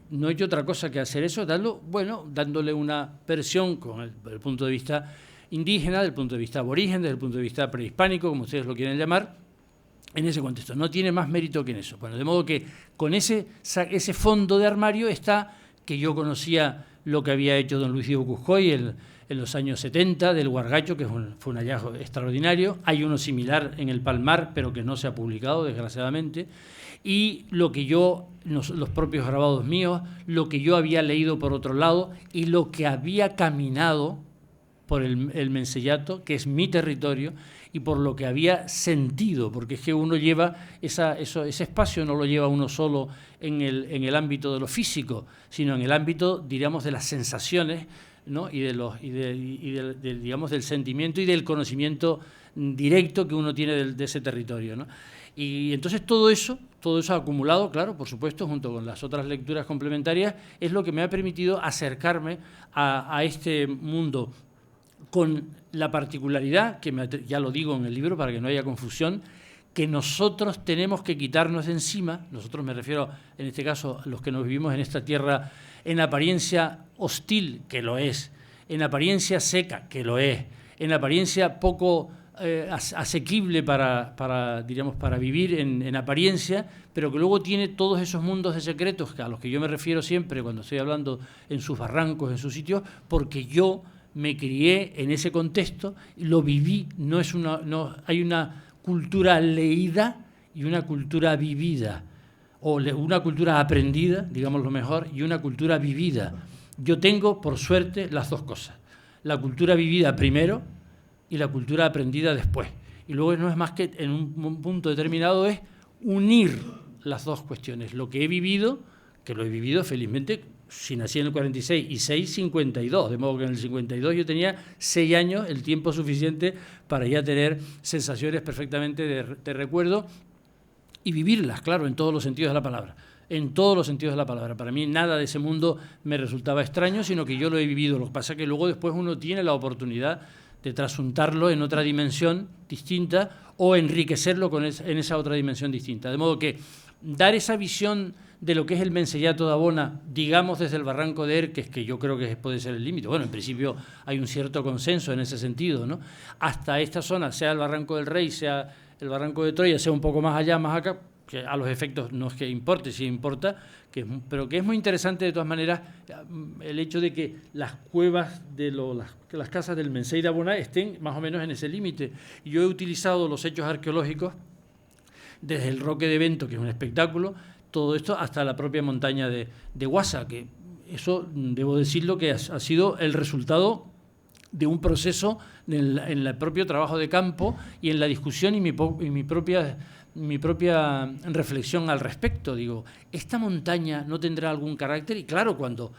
no he hecho otra cosa que hacer eso, dándole una versión desde el punto de vista indígena, desde el punto de vista aborigen, desde el punto de vista prehispánico, como ustedes lo quieren llamar, en ese contexto. No tiene más mérito que en eso. Bueno, de modo que con ese fondo de armario está que yo conocía lo que había hecho don Luis Diego Cuscoy en los años 70 del Huargacho, que fue un hallazgo extraordinario. Hay uno similar en el Palmar, pero que no se ha publicado, desgraciadamente. Y lo que los propios grabados míos, lo que yo había leído por otro lado y lo que había caminado por el Mencellato, que es mi territorio, y por lo que había sentido, porque es que uno lleva ese espacio, no lo lleva uno solo en el ámbito de lo físico, sino en el ámbito, diríamos, de las sensaciones, ¿no? y del sentimiento y del conocimiento directo que uno tiene de ese territorio, ¿no? Y entonces todo eso acumulado, claro, por supuesto, junto con las otras lecturas complementarias, es lo que me ha permitido acercarme a este mundo con la particularidad, que ya lo digo en el libro para que no haya confusión, que nosotros tenemos que quitarnos de encima, nosotros me refiero en este caso a los que nos vivimos en esta tierra en apariencia hostil, que lo es, en apariencia seca, que lo es, en apariencia poco asequible para vivir en apariencia, pero que luego tiene todos esos mundos de secretos a los que yo me refiero siempre cuando estoy hablando en sus barrancos, en sus sitios, porque yo me crié en ese contexto, lo viví, hay una cultura leída y una cultura vivida, o una cultura aprendida, digamos lo mejor, y una cultura vivida. Yo tengo, por suerte, las dos cosas. La cultura vivida primero y la cultura aprendida después. Y luego no es más que, en un punto determinado, es unir las dos cuestiones. Lo que he vivido, que lo he vivido felizmente, si nací en el 46 y 52, de modo que en el 52 yo tenía 6 años, el tiempo suficiente para ya tener sensaciones perfectamente de recuerdo y vivirlas, claro, en todos los sentidos de la palabra. En todos los sentidos de la palabra. Para mí nada de ese mundo me resultaba extraño, sino que yo lo he vivido. Lo que pasa es que luego después uno tiene la oportunidad de trasuntarlo en otra dimensión distinta o enriquecerlo en esa otra dimensión distinta. De modo que dar esa visión de lo que es el Mencellato de Abona, digamos desde el barranco de Erques, que yo creo que puede ser el límite. Bueno, en principio hay un cierto consenso en ese sentido, ¿no? Hasta esta zona, sea el Barranco del Rey, sea el Barranco de Troya, sea un poco más allá, más acá, que a los efectos no es que importe, sí importa, pero que es muy interesante de todas maneras el hecho de que las cuevas de las casas del Mencey de Abona estén más o menos en ese límite. Y yo he utilizado los hechos arqueológicos desde el Roque de Vento, que es un espectáculo, todo esto hasta la propia montaña de Huasa, que eso, debo decirlo, que ha sido el resultado de un proceso en el propio trabajo de campo y en la discusión y mi propia reflexión al respecto. Digo, ¿esta montaña no tendrá algún carácter? Y claro, cuando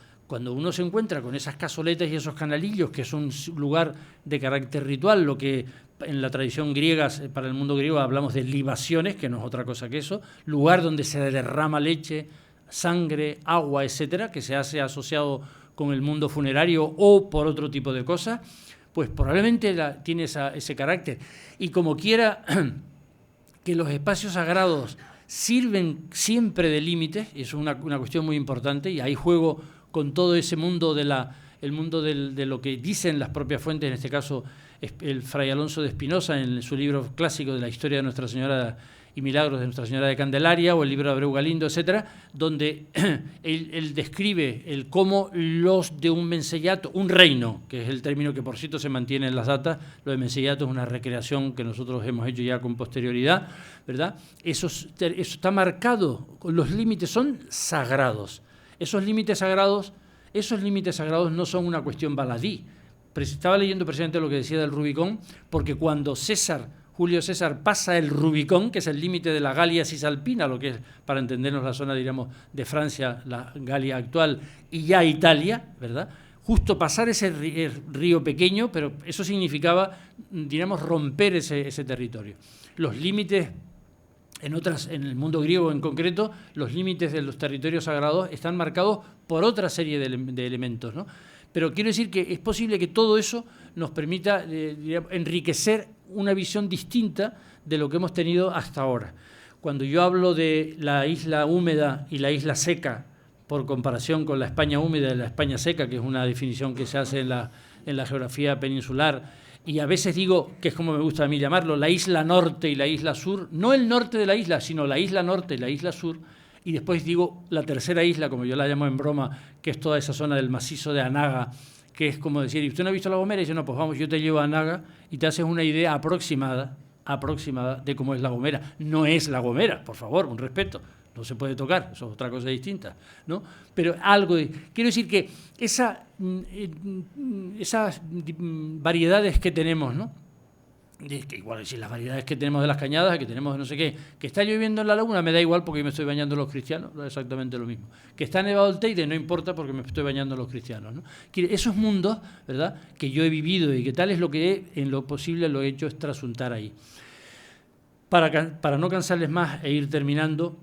uno se encuentra con esas cazoletas y esos canalillos, que es un lugar de carácter ritual, lo que en la tradición griega, para el mundo griego, hablamos de libaciones, que no es otra cosa que eso, lugar donde se derrama leche, sangre, agua, etcétera, que se hace asociado con el mundo funerario o por otro tipo de cosas, pues probablemente tiene ese carácter. Y como quiera que los espacios sagrados sirven siempre de límites, y eso es una cuestión muy importante, y ahí juego con todo ese mundo de lo que dicen las propias fuentes, en este caso el fray Alonso de Espinosa en su libro clásico de la historia de Nuestra Señora y Milagros de Nuestra Señora de Candelaria, o el libro de Abreu Galindo, etcétera, donde él describe el cómo los de un mencellato, un reino, que es el término que por cierto se mantiene en las datas, lo de mencellato es una recreación que nosotros hemos hecho ya con posterioridad, ¿verdad? Eso está marcado, los límites son sagrados. Esos límites sagrados no son una cuestión baladí. Estaba leyendo precisamente lo que decía del Rubicón, porque cuando Julio César pasa el Rubicón, que es el límite de la Galia Cisalpina, lo que es, para entendernos, la zona, diríamos, de Francia, la Galia actual, y ya Italia, ¿verdad? Justo pasar ese río pequeño, pero eso significaba, diríamos, romper ese territorio. Los límites, en el mundo griego en concreto, los límites de los territorios sagrados están marcados por otra serie de elementos, ¿no? Pero quiero decir que es posible que todo eso nos permita enriquecer una visión distinta de lo que hemos tenido hasta ahora. Cuando yo hablo de la isla húmeda y la isla seca, por comparación con la España húmeda y la España seca, que es una definición que se hace en la geografía peninsular, y a veces digo, que es como me gusta a mí llamarlo, la isla norte y la isla sur, no el norte de la isla, sino la isla norte y la isla sur, y después digo la tercera isla, como yo la llamo en broma, que es toda esa zona del macizo de Anaga, que es como decir, ¿y usted no ha visto La Gomera? Y dice, no, pues vamos, yo te llevo a Anaga y te haces una idea aproximada de cómo es La Gomera. No es La Gomera, por favor, un respeto, no se puede tocar, eso es otra cosa distinta, ¿no? Pero quiero decir que esas variedades que tenemos, ¿no? Que igual decir las variedades que tenemos de las cañadas, que tenemos de no sé qué, que está lloviendo en la laguna me da igual porque me estoy bañando los cristianos, es exactamente lo mismo. Que está nevado el Teide no importa porque me estoy bañando los cristianos, ¿no? Esos mundos, ¿verdad?, que yo he vivido y que tal es lo que en lo posible lo he hecho es trasuntar ahí. Para no cansarles más e ir terminando,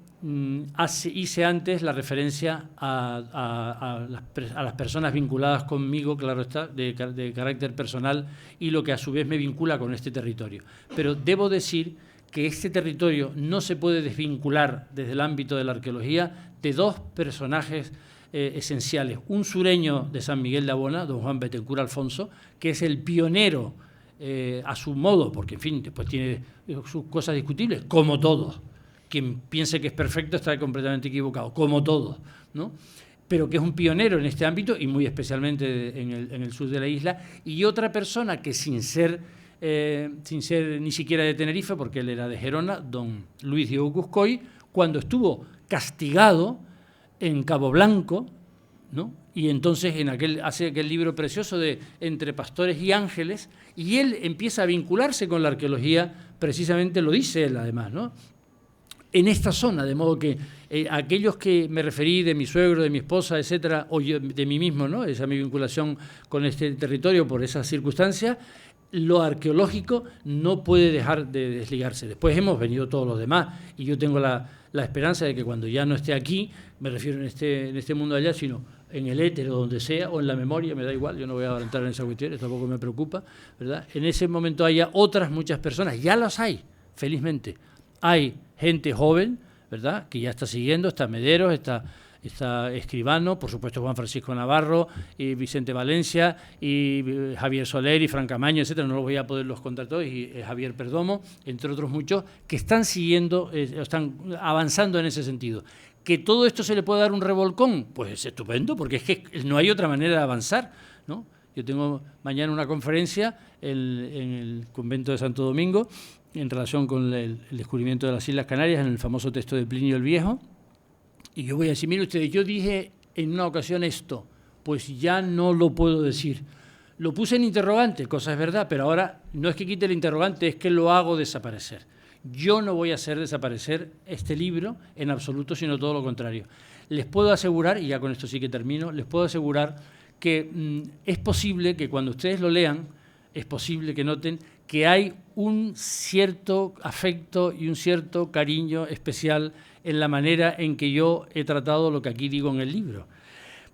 hice antes la referencia a las personas vinculadas conmigo, claro está, de carácter personal, y lo que a su vez me vincula con este territorio. Pero debo decir que este territorio no se puede desvincular desde el ámbito de la arqueología de dos personajes esenciales. Un sureño de San Miguel de Abona, don Juan Betancur Alfonso, que es el pionero a su modo, porque en fin, después tiene sus cosas discutibles, como todos. Quien piense que es perfecto está completamente equivocado, como todos, ¿no? Pero que es un pionero en este ámbito y muy especialmente en el sur de la isla. Y otra persona que sin ser ni siquiera de Tenerife, porque él era de Gerona, don Luis Diego Cuscoy, cuando estuvo castigado en Cabo Blanco, ¿no? Y entonces hace aquel libro precioso de Entre Pastores y Ángeles, y él empieza a vincularse con la arqueología, precisamente lo dice él además, ¿no?, en esta zona, de modo que aquellos que me referí de mi suegro, de mi esposa, etcétera, o yo, de mí mismo, ¿no?, esa mi vinculación con este territorio por esas circunstancias, lo arqueológico no puede dejar de desligarse. Después hemos venido todos los demás y yo tengo la esperanza de que cuando ya no esté aquí, me refiero en este mundo allá, sino en el éter o donde sea, o en la memoria, me da igual, yo no voy a entrar en esa cuestión, tampoco me preocupa, ¿verdad? En ese momento haya muchas personas, ya las hay, felizmente. Hay gente joven, ¿verdad?, que ya está siguiendo, está Mederos, está Escribano, por supuesto Juan Francisco Navarro, y Vicente Valencia, y Javier Soler, y Fran Camaño, etcétera. No los voy a poderlos contar todos, y Javier Perdomo, entre otros muchos, que están siguiendo, están avanzando en ese sentido. ¿Que todo esto se le puede dar un revolcón? Pues es estupendo, porque es que no hay otra manera de avanzar, ¿no? Yo tengo mañana una conferencia en el convento de Santo Domingo en relación con el descubrimiento de las Islas Canarias, en el famoso texto de Plinio el Viejo. Y yo voy a decir, mire ustedes, yo dije en una ocasión esto, pues ya no lo puedo decir. Lo puse en interrogante, cosa es verdad, pero ahora no es que quite el interrogante, es que lo hago desaparecer. Yo no voy a hacer desaparecer este libro en absoluto, sino todo lo contrario. Les puedo asegurar, y ya con esto sí que termino, les puedo asegurar que es posible que cuando ustedes lo lean, es posible que noten que hay un cierto afecto y un cierto cariño especial en la manera en que yo he tratado lo que aquí digo en el libro.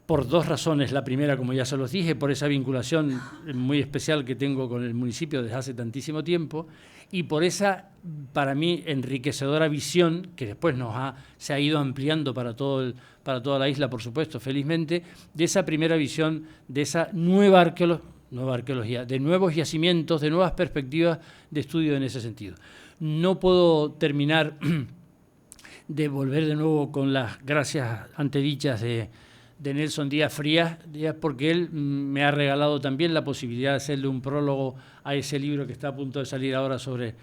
Por dos razones. La primera, como ya se los dije, por esa vinculación muy especial que tengo con el municipio desde hace tantísimo tiempo, y por esa, para mí, enriquecedora visión, que después se ha ido ampliando para toda la isla, por supuesto, felizmente, de esa primera visión, de esa nueva arqueología, de nuevos yacimientos, de nuevas perspectivas de estudio en ese sentido. No puedo terminar de volver de nuevo con las gracias antedichas de Nelson Díaz Frías, porque él me ha regalado también la posibilidad de hacerle un prólogo a ese libro que está a punto de salir ahora sobre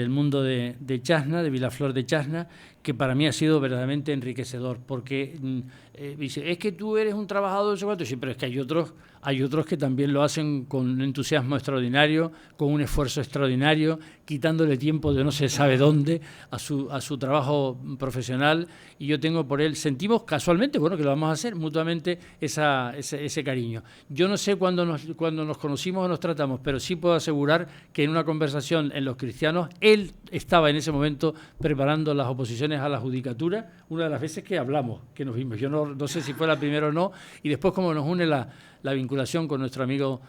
el mundo de Chasna, de Vilaflor de Chasna, que para mí ha sido verdaderamente enriquecedor, porque dice, es que tú eres un trabajador, sí, pero es que hay otros que también lo hacen con un entusiasmo extraordinario, con un esfuerzo extraordinario, quitándole tiempo de no se sabe dónde a su trabajo profesional, y yo tengo por él, sentimos casualmente, bueno, que lo vamos a hacer mutuamente, ese cariño. Yo no sé cuándo nos conocimos o nos tratamos, pero sí puedo asegurar que en una conversación en Los Cristianos, él estaba en ese momento preparando las oposiciones a la judicatura, una de las veces que hablamos, que nos vimos. Yo no sé si fue la primera o no, y después como nos une la vinculación con nuestro amigo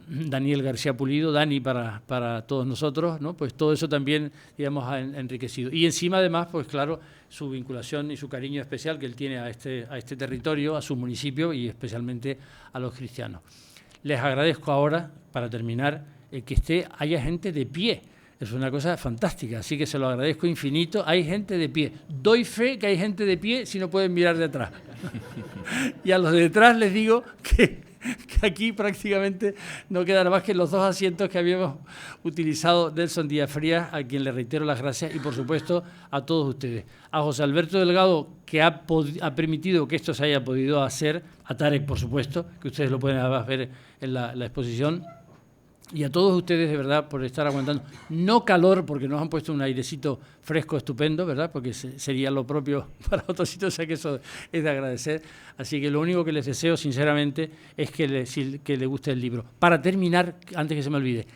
Daniel García Pulido, Dani para todos nosotros, ¿no? Pues todo eso también, digamos, ha enriquecido. Y encima, además, pues claro, su vinculación y su cariño especial que él tiene a este territorio, a su municipio y especialmente a Los Cristianos. Les agradezco ahora, para terminar, que haya gente de pie. Es una cosa fantástica, así que se lo agradezco infinito. Hay gente de pie. Doy fe que hay gente de pie si no pueden mirar de atrás. Y a los de detrás les digo que aquí prácticamente no quedan más que los dos asientos que habíamos utilizado Nelson Díaz Frías, a quien le reitero las gracias, y por supuesto a todos ustedes. A José Alberto Delgado, que ha permitido que esto se haya podido hacer, a Tarek, por supuesto, que ustedes lo pueden ver en la exposición, y a todos ustedes, de verdad, por estar aguantando. No calor, porque nos han puesto un airecito fresco estupendo, ¿verdad? Porque sería lo propio para otros sitios, o sea que eso es de agradecer. Así que lo único que les deseo, sinceramente, es que les guste el libro. Para terminar, antes que se me olvide,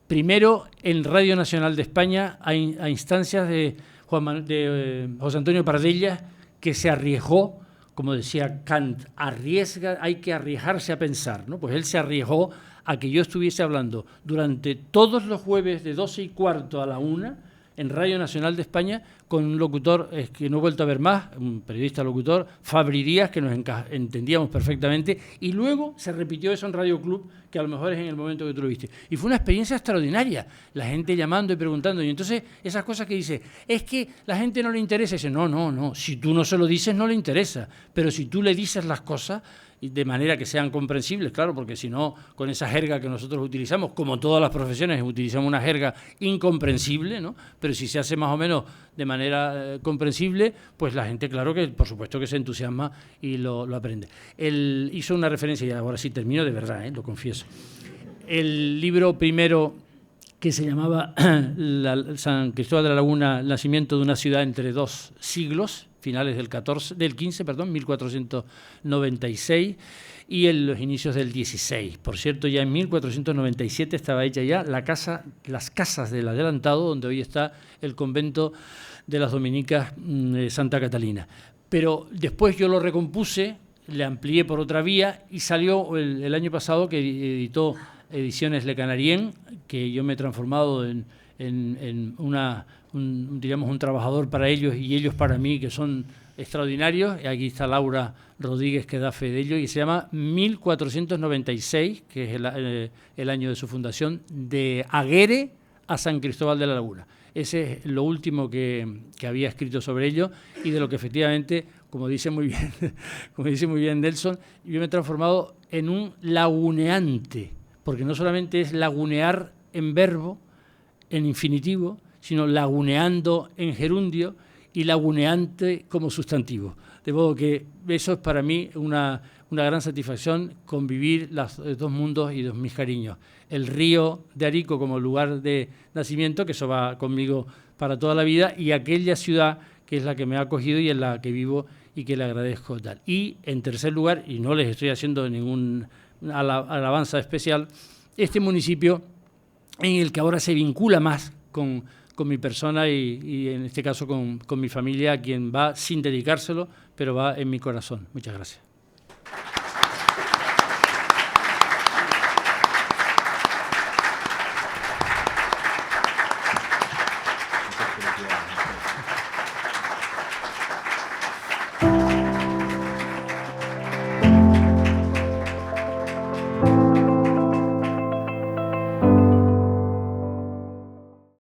primero, en Radio Nacional de España, a instancias de José Antonio Pardella, que se arriesgó, como decía Kant, hay que arriesgarse a pensar, ¿no? Pues él se arriesgó a que yo estuviese hablando durante todos los jueves de 12:15 a la 1 en Radio Nacional de España con un locutor que no he vuelto a ver más, un periodista locutor, Fabri Díaz, que nos entendíamos perfectamente, y luego se repitió eso en Radio Club, que a lo mejor es en el momento que tú lo viste. Y fue una experiencia extraordinaria, la gente llamando y preguntando, y entonces esas cosas que dice, es que la gente no le interesa, y dice, no, si tú no se lo dices no le interesa, pero si tú le dices las cosas de manera que sean comprensibles, claro, porque si no, con esa jerga que nosotros utilizamos, como todas las profesiones, utilizamos una jerga incomprensible, ¿no? Pero si se hace más o menos de manera comprensible, pues la gente, claro que, por supuesto que se entusiasma y lo aprende. Él hizo una referencia, y ahora sí termino de verdad, lo confieso. El libro primero, que se llamaba San Cristóbal de la Laguna, nacimiento de una ciudad entre dos siglos, finales del 1496, y en los inicios del 16. Por cierto, ya en 1497 estaba hecha ya las casas del adelantado, donde hoy está el convento de las dominicas de Santa Catalina. Pero después yo lo recompuse, le amplié por otra vía y salió el año pasado, que editó Ediciones Le Canarien, que yo me he transformado en diríamos, un trabajador para ellos y ellos para mí, que son extraordinarios. Y aquí está Laura Rodríguez, que da fe de ello, y se llama 1496, que es el año de su fundación, de Aguere a San Cristóbal de la Laguna. Ese es lo último que había escrito sobre ello, y de lo que efectivamente, como dice muy bien Nelson, yo me he transformado en un laguneante, porque no solamente es lagunear en verbo, en infinitivo, sino laguneando en gerundio y laguneante como sustantivo. De modo que eso es para mí una gran satisfacción, convivir los dos mundos y mis cariños. El río de Arico como lugar de nacimiento, que eso va conmigo para toda la vida, y aquella ciudad que es la que me ha acogido y en la que vivo y que le agradezco tal. Y en tercer lugar, y no les estoy haciendo ninguna alabanza especial, este municipio en el que ahora se vincula más con mi persona y en este caso con mi familia, a quien va sin dedicárselo, pero va en mi corazón. Muchas gracias.